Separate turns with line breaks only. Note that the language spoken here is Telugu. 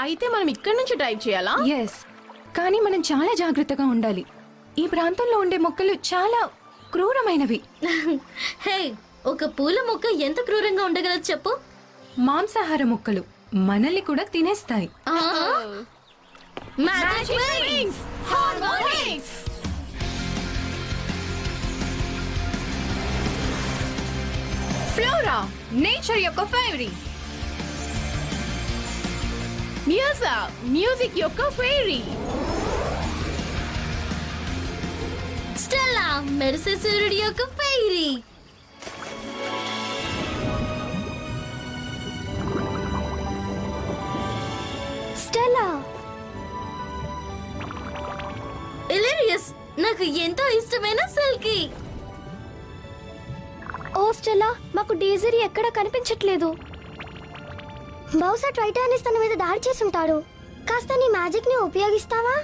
అయితే మనం ఇక్కడ నుంచి డ్రైవ్ చేయాలా?
ఎస్, కానీ మనం చాలా జాగ్రత్తగా ఉండాలి. ఈ ప్రాంతంలో ఉండే మొక్కలు చాలా క్రూరమైనవి.
హే, ఒక పూల మొక్క ఎంత క్రూరంగా ఉండగలదు చెప్పు.
మాంసాహార మొక్కలు మనల్ని కూడా తినేస్తాయి.
Magic wings!
Harmonics!
Flora, nature యొక్క ఫైరీ.
మ్యూజా, మ్యూజిక్ యొక్క ఫెయిరీ.
స్టెల్లా, మెరిసే సూర్యుడి యొక్క ఫెయిరీ.
స్టెల్లా,
ఇలేరియస్, నాకు ఎంతో ఇష్టమైన సిల్కీ.
ఓ స్టెల్లా, మాకు డేజరీ ఎక్కడ కనిపించట్లేదు. బహుశా టైటానిస్ తన మీద దాడి చేసి ఉంటాడు. కాస్త నీ మ్యాజిక్ ని ఉపయోగిస్తావా?